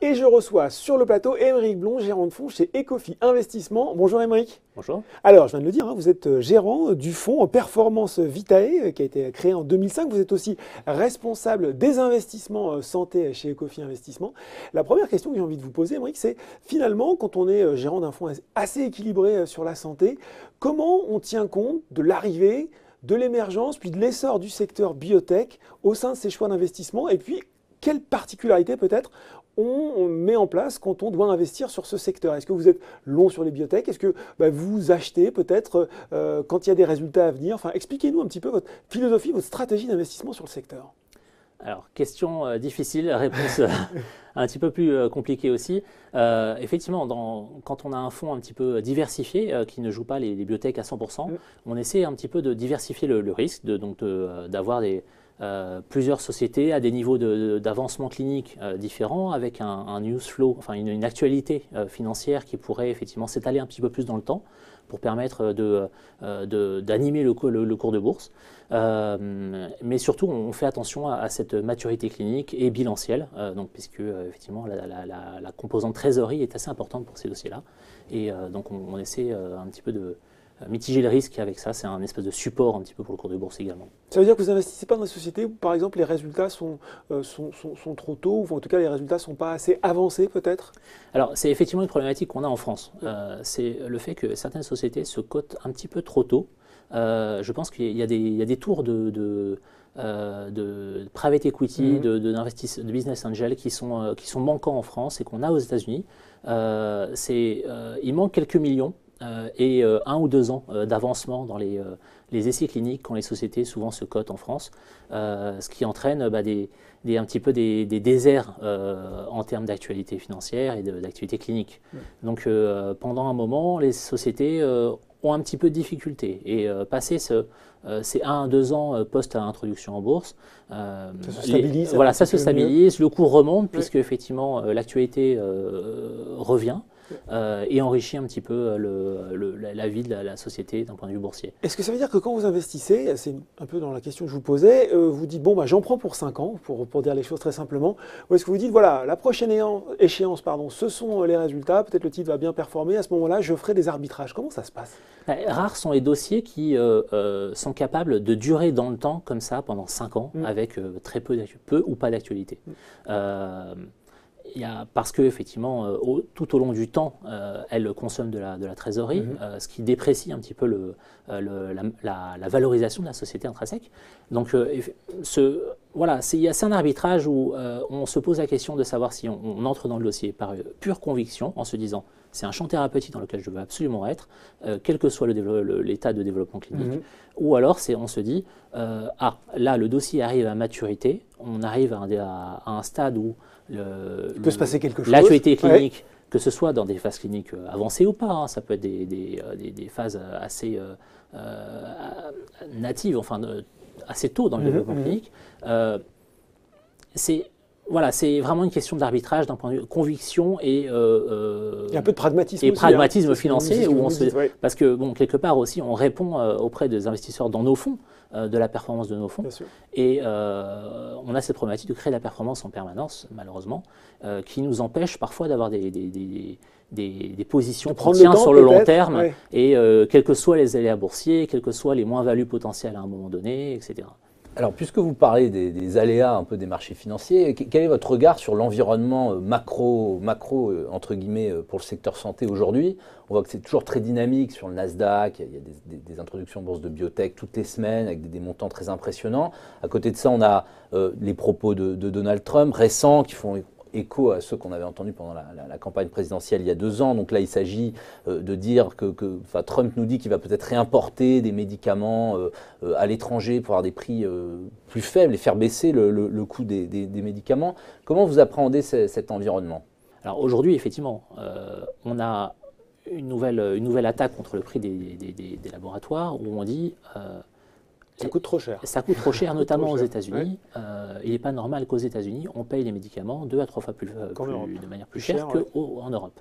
Et je reçois sur le plateau Aymeric Blon, gérant de fonds chez Ecofi Investissement. Bonjour Aymeric. Bonjour. Alors, je viens de le dire, vous êtes gérant du fonds Performance Vitae qui a été créé en 2005. Vous êtes aussi responsable des investissements santé chez Ecofi Investissement. La première question que j'ai envie de vous poser, Aymeric, c'est finalement, quand on est gérant d'un fonds assez équilibré sur la santé, comment on tient compte de l'arrivée, de l'émergence, puis de l'essor du secteur biotech au sein de ses choix d'investissement, et puis quelle particularité peut-être on met en place quand on doit investir sur ce secteur? Est-ce que vous êtes long sur les biotech? Est-ce que vous achetez peut-être quand il y a des résultats à venir? Enfin, expliquez-nous un petit peu votre philosophie, votre stratégie d'investissement sur le secteur. Alors, question difficile, réponse un petit peu plus compliquée aussi. Effectivement, quand on a un fonds un petit peu diversifié, qui ne joue pas les biotech à 100%, on essaie un petit peu de diversifier le risque, d'avoir plusieurs sociétés à des niveaux d'avancement clinique différents, avec un news flow, enfin une actualité financière qui pourrait effectivement s'étaler un petit peu plus dans le temps pour permettre d'animer le cours de bourse. Mais surtout, on fait attention à cette maturité clinique et bilancielle, puisque effectivement la composante trésorerie est assez importante pour ces dossiers-là. Et donc on essaie un petit peu de mitiger le risque avec ça. C'est un espèce de support un petit peu pour le cours de bourse également. Ça veut dire que vous n'investissez pas dans des sociétés où, par exemple, les résultats sont trop tôt, ou en tout cas les résultats ne sont pas assez avancés peut-être? Alors c'est effectivement une problématique qu'on a en France. C'est le fait que certaines sociétés se cotent un petit peu trop tôt. Je pense qu'il y a des tours de private equity, de business angel qui sont manquants en France et qu'on a aux États-Unis. Il manque quelques millions. Et 1 ou 2 ans d'avancement dans les essais cliniques quand les sociétés souvent se cotent en France, ce qui entraîne un petit peu des déserts en termes d'actualité financière et d'actualité clinique. Donc pendant un moment, les sociétés ont un petit peu de difficultés et passer ces 1 à 2 ans post-introduction en bourse, ça se stabilise, voilà, ça se stabilise, le cours remonte puisque effectivement l'actualité revient. Et enrichit un petit peu la vie de la société d'un point de vue boursier. Est-ce que ça veut dire que quand vous investissez, c'est un peu dans la question que je vous posais, vous dites, bon, j'en prends pour 5 ans, pour dire les choses très simplement, ou est-ce que vous dites, voilà, la prochaine échéance, ce sont les résultats, peut-être le titre va bien performer, à ce moment-là, je ferai des arbitrages. Comment ça se passe? Rares sont les dossiers qui sont capables de durer dans le temps comme ça pendant 5 ans, avec très peu ou pas d'actualité. Parce que effectivement, tout au long du temps, elle consomme de la trésorerie, ce qui déprécie un petit peu la valorisation de la société intrinsèque. Donc, c'est un arbitrage où on se pose la question de savoir si on entre dans le dossier par pure conviction, en se disant c'est un champ thérapeutique dans lequel je veux absolument être, quel que soit l'état de développement clinique, ou alors on se dit là le dossier arrive à maturité, on arrive à un stade où il peut se passer quelque chose. L'actualité clinique, que ce soit dans des phases cliniques avancées ou pas, ça peut être des phases assez natives, enfin assez tôt dans le développement clinique. C'est vraiment une question d'arbitrage d'un point de vue conviction et il y a un peu de pragmatisme et aussi, pragmatisme financier, parce que quelque part aussi on répond auprès des investisseurs dans nos fonds de la performance de nos fonds, et on a cette problématique de créer de la performance en permanence, malheureusement, qui nous empêche parfois d'avoir des positions qu'on tient sur le long terme, et quels que soient les aléas boursiers, quels que soient les moins-values potentielles à un moment donné, etc. Alors, puisque vous parlez des aléas un peu des marchés financiers, quel est votre regard sur l'environnement macro entre guillemets, pour le secteur santé aujourd'hui? On voit que c'est toujours très dynamique sur le Nasdaq, il y a des introductions en bourse de biotech toutes les semaines avec des montants très impressionnants. À côté de ça, on a les propos de Donald Trump récents qui font écho à ceux qu'on avait entendus pendant la campagne présidentielle il y a 2 ans. Donc là, il s'agit de dire Trump nous dit qu'il va peut-être réimporter des médicaments à l'étranger pour avoir des prix plus faibles et faire baisser le coût des médicaments. Comment vous appréhendez cet environnement? Alors aujourd'hui, effectivement, on a une nouvelle attaque contre le prix des laboratoires où on dit ça coûte trop cher. Ça coûte trop cher, notamment aux États-Unis. Il n'est pas normal qu'aux États-Unis, on paye les médicaments 2 à 3 fois de manière plus chère qu'en Europe.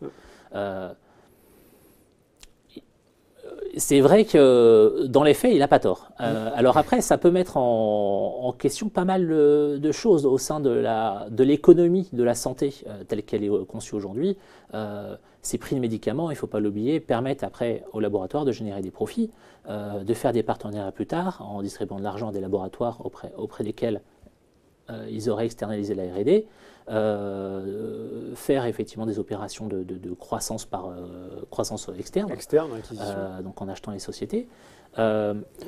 c'est vrai que dans les faits, il n'a pas tort. Alors après, ça peut mettre en question pas mal de choses au sein de l'économie de la santé telle qu'elle est conçue aujourd'hui. Ces prix de médicaments, il ne faut pas l'oublier, permettent après aux laboratoires de générer des profits, de faire des partenariats plus tard en distribuant de l'argent à des laboratoires auprès desquels ils auraient externalisé la R&D. Faire effectivement des opérations de croissance par croissance externe, donc en achetant les sociétés,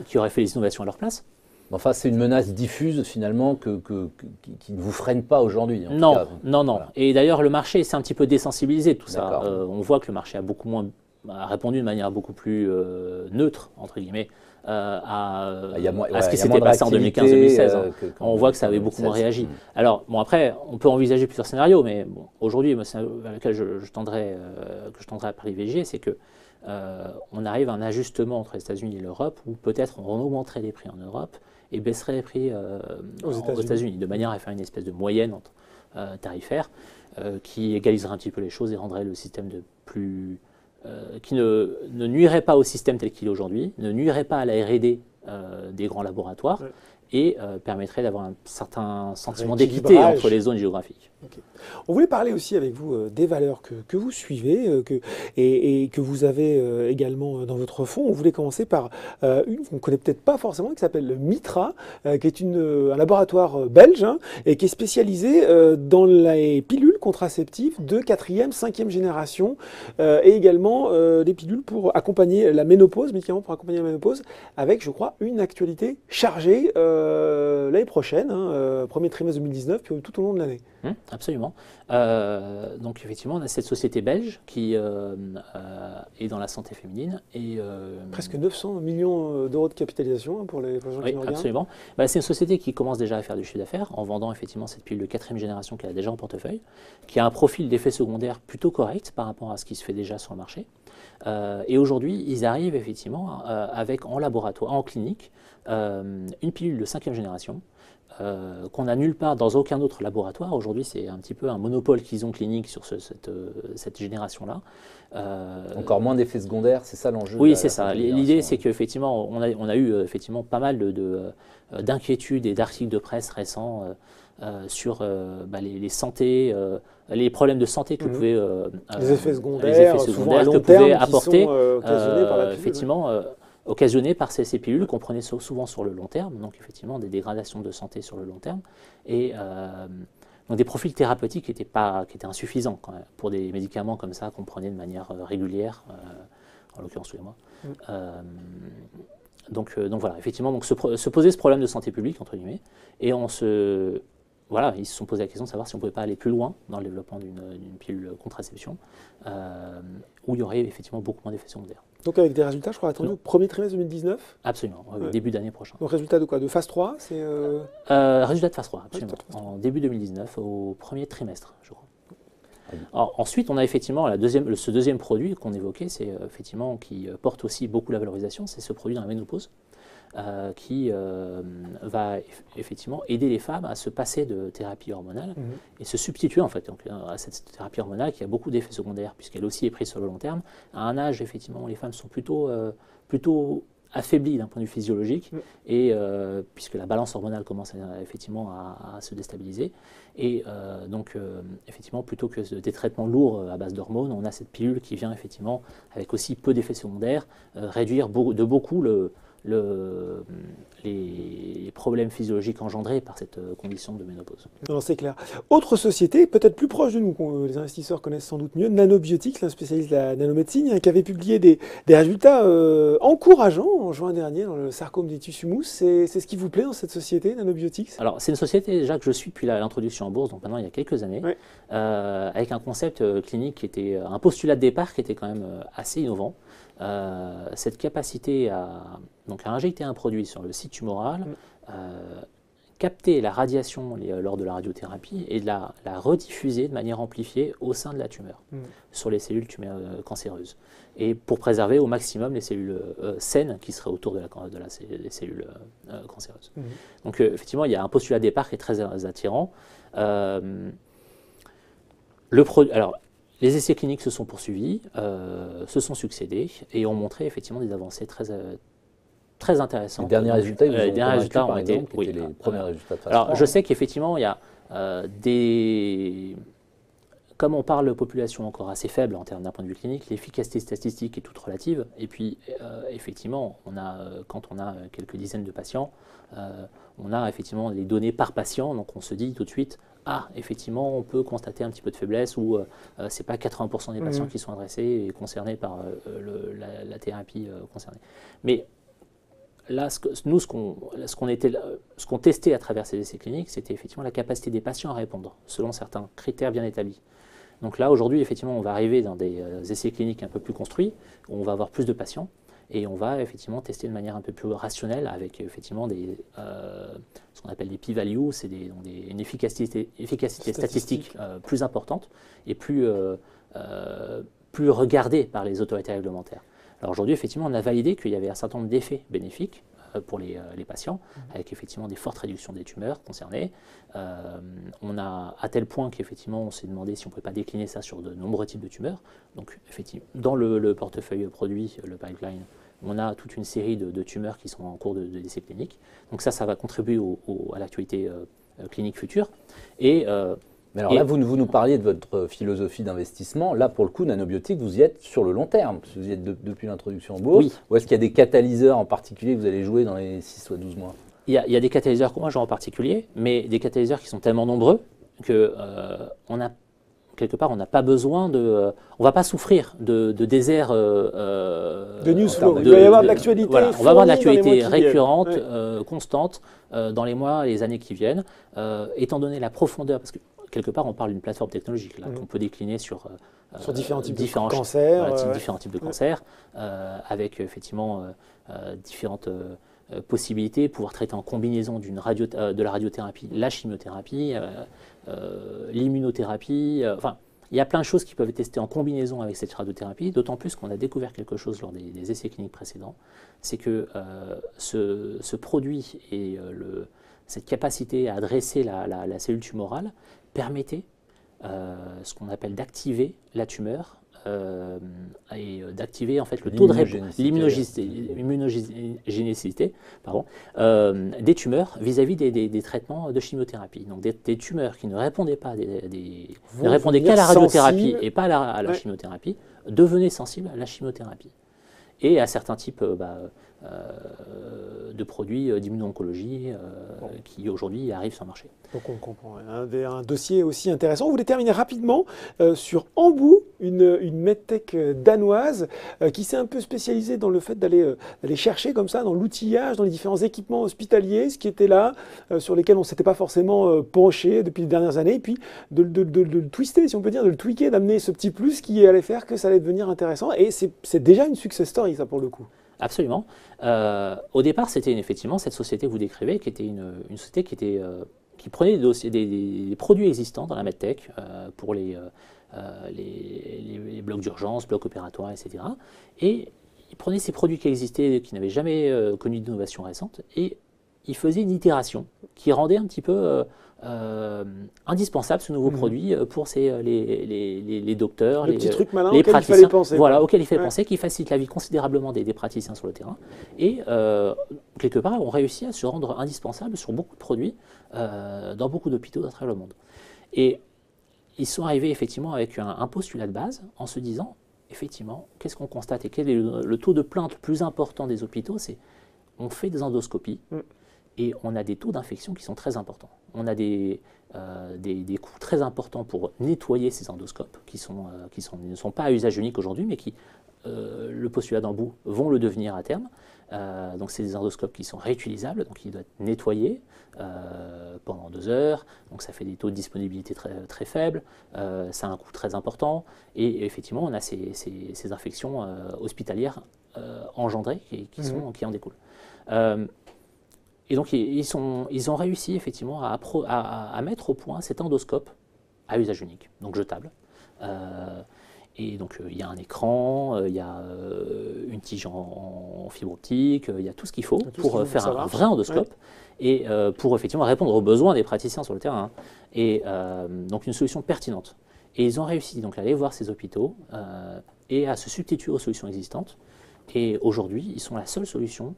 qui auraient fait les innovations à leur place. Enfin, c'est une menace diffuse finalement qui ne vous freine pas aujourd'hui. Non, cas. non. Voilà. Et d'ailleurs, le marché s'est un petit peu désensibilisé de tout ça. On voit que le marché a répondu de manière beaucoup plus neutre, entre guillemets, à ce qui s'était passé en 2015-2016. On voit que ça avait beaucoup moins réagi. Alors, bon, après, on peut envisager plusieurs scénarios, mais bon, aujourd'hui, vers lequel je tendrais à privilégier, c'est que on arrive à un ajustement entre les États-Unis et l'Europe, où peut-être on augmenterait les prix en Europe et baisserait les prix aux États-Unis, de manière à faire une espèce de moyenne tarifaire qui égaliserait un petit peu les choses et rendrait le système qui ne nuirait pas au système tel qu'il est aujourd'hui, ne nuirait pas à la R&D des grands laboratoires et permettrait d'avoir un certain sentiment d'équité entre les zones géographiques. Okay. On voulait parler aussi avec vous des valeurs que vous suivez et que vous avez également dans votre fonds. On voulait commencer par une qu'on ne connaît peut-être pas forcément, qui s'appelle le Mitra, qui est un laboratoire belge et qui est spécialisé dans les pilules contraceptives de 4e, 5e génération et également des pilules pour accompagner la ménopause, médicaments pour accompagner la ménopause, avec, je crois, une actualité chargée l'année prochaine, premier trimestre 2019, puis tout au long de l'année. Absolument. Donc effectivement, on a cette société belge qui est dans la santé féminine. Et, presque 900 millions d'euros de capitalisation pour les gens qui nous regardent. Absolument. C'est une société qui commence déjà à faire du chiffre d'affaires en vendant effectivement cette pilule de 4e génération qu'elle a déjà en portefeuille, qui a un profil d'effet secondaire plutôt correct par rapport à ce qui se fait déjà sur le marché. Et aujourd'hui, ils arrivent effectivement avec en laboratoire, en clinique, une pilule de 5e génération qu'on n'a nulle part dans aucun autre laboratoire. Aujourd'hui, c'est un petit peu un monopole qu'ils ont clinique sur cette génération-là. Encore moins d'effets secondaires, c'est ça l'enjeu? Oui, c'est ça. L'idée, c'est qu'effectivement, on a eu effectivement pas mal d'inquiétudes et d'articles de presse récents sur les santé, les problèmes de santé que pouvaient les effets secondaires que pouvaient apporter effectivement occasionnés par ces pilules qu'on prenait souvent sur le long terme, donc effectivement des dégradations de santé sur le long terme, et donc des profils thérapeutiques qui étaient insuffisants quand même, pour des médicaments comme ça qu'on prenait de manière régulière, en l'occurrence tous les mois. Donc voilà, effectivement, donc se poser ce problème de santé publique, entre guillemets, et ils se sont posé la question de savoir si on ne pouvait pas aller plus loin dans le développement d'une pilule contraception, où il y aurait effectivement beaucoup moins d'effets secondaires. Donc avec des résultats, je crois, attendus au premier trimestre 2019 ? Absolument, début d'année prochaine. Donc résultats de quoi? De phase 3 résultats de phase 3, absolument. En début 2019, au premier trimestre, je crois. Alors, ensuite, on a effectivement ce deuxième produit qu'on évoquait, c'est effectivement qui porte aussi beaucoup la valorisation, c'est ce produit dans la ménopause. Qui va effectivement aider les femmes à se passer de thérapie hormonale et se substituer en fait donc, à cette thérapie hormonale qui a beaucoup d'effets secondaires puisqu'elle aussi est prise sur le long terme, à un âge effectivement où les femmes sont plutôt affaiblies d'un point de vue physiologique et puisque la balance hormonale commence effectivement à se déstabiliser et donc effectivement plutôt que des traitements lourds à base d'hormones, on a cette pilule qui vient effectivement avec aussi peu d'effets secondaires réduire de beaucoup les problèmes physiologiques engendrés par cette condition de ménopause. Non, c'est clair. Autre société, peut-être plus proche de nous, que les investisseurs connaissent sans doute mieux, Nanobiotics, un spécialiste de la nanomédecine, qui avait publié des résultats encourageants en juin dernier dans le sarcome des tissus mous. C'est ce qui vous plaît dans cette société, Nanobiotics? Alors, c'est une société déjà que je suis depuis l'introduction en bourse, donc maintenant il y a quelques années, avec un concept clinique qui était un postulat de départ qui était quand même assez innovant. Cette capacité à injecter un produit sur le site tumoral, capter la radiation lors de la radiothérapie et de la rediffuser de manière amplifiée au sein de la tumeur, sur les cellules cancéreuses, et pour préserver au maximum les cellules saines qui seraient autour des cellules cancéreuses. Donc effectivement, il y a un postulat de départ qui est très attirant. Alors, Les essais cliniques se sont poursuivis, se sont succédés et ont montré effectivement des avancées très intéressantes. Les derniers résultats, les derniers résultats ont été les premiers résultats de phase Alors, 3, je sais qu'effectivement, il y a comme on parle de population encore assez faible en termes d'un point de vue clinique, l'efficacité statistique est toute relative. Et puis, effectivement, quand on a quelques dizaines de patients, on a effectivement les données par patient. Donc, on se dit tout de suite, effectivement, on peut constater un petit peu de faiblesse ou ce n'est pas 80% des patients qui sont adressés et concernés par la thérapie concernée. Mais là, nous, ce qu'on testait à travers ces essais cliniques, c'était effectivement la capacité des patients à répondre selon certains critères bien établis. Donc là, aujourd'hui, effectivement, on va arriver dans des essais cliniques un peu plus construits, où on va avoir plus de patients, et on va effectivement tester de manière un peu plus rationnelle, avec effectivement ce qu'on appelle des p-values, c'est une efficacité statistique plus importante et plus regardée par les autorités réglementaires. Alors aujourd'hui, effectivement, on a validé qu'il y avait un certain nombre d'effets bénéfiques pour les patients, avec effectivement des fortes réductions des tumeurs concernées. On a à tel point qu'effectivement, on s'est demandé si on ne pouvait pas décliner ça sur de nombreux types de tumeurs. Donc, effectivement, dans le portefeuille produit, le pipeline, on a toute une série de tumeurs qui sont en cours d'essai clinique. Donc ça va contribuer à l'actualité clinique future. Mais alors là, vous nous parliez de votre philosophie d'investissement. Là, pour le coup, Nanobiotics, vous y êtes sur le long terme, parce que vous y êtes depuis l'introduction en bourse. Oui. Ou est-ce qu'il y a des catalyseurs en particulier que vous allez jouer dans les 6 ou 12 mois? Il y a des catalyseurs que moi j'ai en particulier, mais des catalyseurs qui sont tellement nombreux que quelque part, on n'a pas besoin on ne va pas souffrir de désert. De news flow. Il va y avoir de l'actualité. Voilà, on va avoir de l'actualité récurrente, constante, dans les mois et les années qui viennent, étant donné la profondeur, parce que quelque part, on parle d'une plateforme technologique qu'on peut décliner sur différents types de cancers. Différents types de cancers, avec effectivement différentes possibilités, pouvoir traiter en combinaison de la radiothérapie, la chimiothérapie, l'immunothérapie. Enfin, il y a plein de choses qui peuvent être testées en combinaison avec cette radiothérapie, d'autant plus qu'on a découvert quelque chose lors des essais cliniques précédents, c'est que ce produit et cette capacité à adresser la cellule tumorale permettait ce qu'on appelle d'activer la tumeur et d'activer en fait le taux de l'immunogénicité des tumeurs vis-à-vis des traitements de chimiothérapie. Donc des tumeurs qui ne répondaient pas ne répondaient qu'à la radiothérapie et pas à la chimiothérapie devenaient sensibles à la chimiothérapie et à certains types de produits d'immuno-oncologie qui aujourd'hui arrivent sur le marché. Donc on comprend. Un dossier aussi intéressant. Vous voulez terminer rapidement sur Ambu, une medtech danoise qui s'est un peu spécialisée dans le fait d'aller chercher comme ça dans l'outillage, dans les différents équipements hospitaliers, ce qui était là, sur lesquels on ne s'était pas forcément penché depuis les dernières années, et puis de le twister, si on peut dire, de le tweaker, d'amener ce petit plus qui allait faire que ça allait devenir intéressant. Et c'est déjà une success story, ça, pour le coup. Absolument. Au départ, c'était effectivement cette société que vous décrivez, qui était une société qui prenait des produits existants dans la medtech pour les blocs d'urgence, blocs opératoires, etc. Et ils prenaient ces produits qui existaient, qui n'avaient jamais connu d'innovation récente, et ils faisaient une itération qui rendait un petit peu indispensable ce nouveau produit pour les docteurs, les petits trucs malins les auxquels praticiens, il fallait penser. Voilà, auxquels il fallait penser, qui facilitent la vie considérablement des praticiens sur le terrain. Et quelque part, on réussit à se rendre indispensable sur beaucoup de produits dans beaucoup d'hôpitaux à travers le monde. Et ils sont arrivés effectivement avec un postulat de base en se disant, effectivement, qu'est-ce qu'on constate et quel est le taux de plainte plus important des hôpitaux? C'est on fait des endoscopies et on a des taux d'infection qui sont très importants. On a des coûts très importants pour nettoyer ces endoscopes qui ne sont pas à usage unique aujourd'hui, mais qui, le postulat d'Ambu, vont le devenir à terme. Donc c'est des endoscopes qui sont réutilisables, donc ils doivent être nettoyés pendant 2 heures, donc ça fait des taux de disponibilité très, très faibles, ça a un coût très important, et effectivement on a ces infections hospitalières engendrées qui en découlent. Et donc ils ont réussi effectivement à mettre au point cet endoscope à usage unique, donc jetable. Et donc il y a un écran, il y a une tige en fibre optique, il y a tout ce qu'il faut pour faire un vrai endoscope et pour effectivement répondre aux besoins des praticiens sur le terrain. Et donc une solution pertinente. Et ils ont réussi donc à aller voir ces hôpitaux et à se substituer aux solutions existantes. Et aujourd'hui, ils sont la seule solution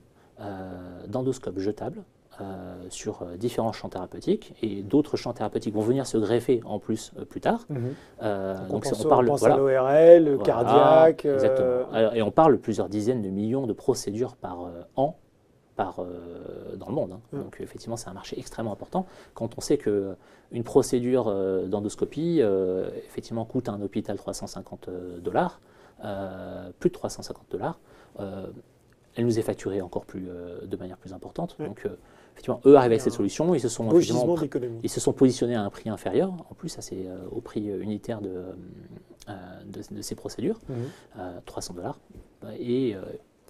d'endoscope jetable sur différents champs thérapeutiques, et d'autres champs thérapeutiques vont venir se greffer en plus plus tard. Donc on pense à l'ORL, le cardiaque. Exactement. Et on parle de plusieurs dizaines de millions de procédures par an dans le monde. Donc effectivement, c'est un marché extrêmement important. Quand on sait qu'une procédure d'endoscopie effectivement coûte à un hôpital $350, plus de $350, elle nous est facturée encore plus, de manière plus importante. Donc effectivement, eux arrivent avec cette solution, ils se sont positionnés à un prix inférieur, en plus ça c'est au prix unitaire de ces procédures, $300. Et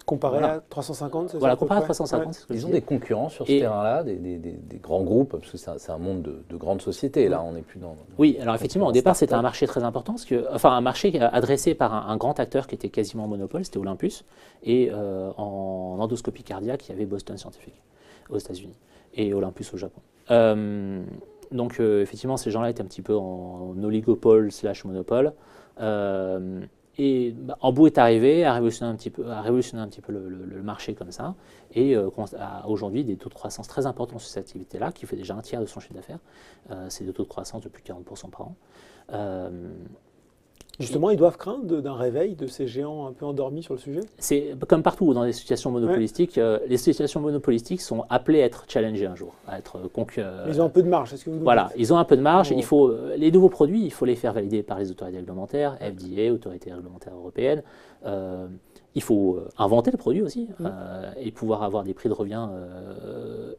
comparé à 350, voilà, comparé à 350. Ils ont des concurrents sur ce terrain-là, des grands groupes, parce que c'est un monde de grandes sociétés. Là, on n'est plus dans. Oui, alors effectivement, au départ, c'était un marché très important, un marché adressé par un grand acteur qui était quasiment en monopole, c'était Olympus, et en endoscopie cardiaque, il y avait Boston Scientific aux États-Unis et Olympus au Japon. Donc effectivement, ces gens-là étaient un petit peu en oligopole / monopole. Et Ambu est arrivé à révolutionner un petit peu le marché comme ça, et a aujourd'hui des taux de croissance très importants sur cette activité-là, qui fait déjà un tiers de son chiffre d'affaires. C'est des taux de croissance de plus de 40% par an. Justement, ils doivent craindre d'un réveil de ces géants un peu endormis sur le sujet? C'est comme partout dans les situations monopolistiques. Les situations monopolistiques sont appelées à être challengées un jour, à être Ils ont un peu de marge, est-ce que vous Voilà, ils ont un peu de marge. Les nouveaux produits, il faut les faire valider par les autorités réglementaires, FDA, autorité réglementaire européenne. Il faut inventer le produit aussi et pouvoir avoir des prix de revient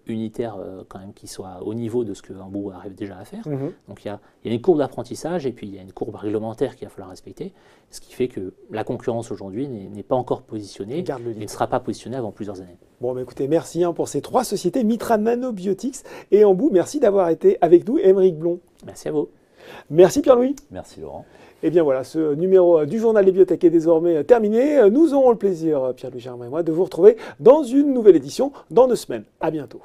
unitaires quand même qui soient au niveau de ce que Ambu arrive déjà à faire. Donc il y a une courbe d'apprentissage et puis il y a une courbe réglementaire qu'il va falloir respecter, ce qui fait que la concurrence aujourd'hui n'est pas encore positionnée et ne sera pas positionnée avant plusieurs années. Bon, bah écoutez, merci pour ces 3 sociétés, Mitra Nanobiotics et Ambu. Merci d'avoir été avec nous, Aymeric Blon. Merci à vous. Merci Pierre-Louis. Merci Laurent. Et bien voilà, ce numéro du Journal des Biotech est désormais terminé. Nous aurons le plaisir, Pierre-Louis Germain et moi, de vous retrouver dans une nouvelle édition dans 2 semaines. À bientôt.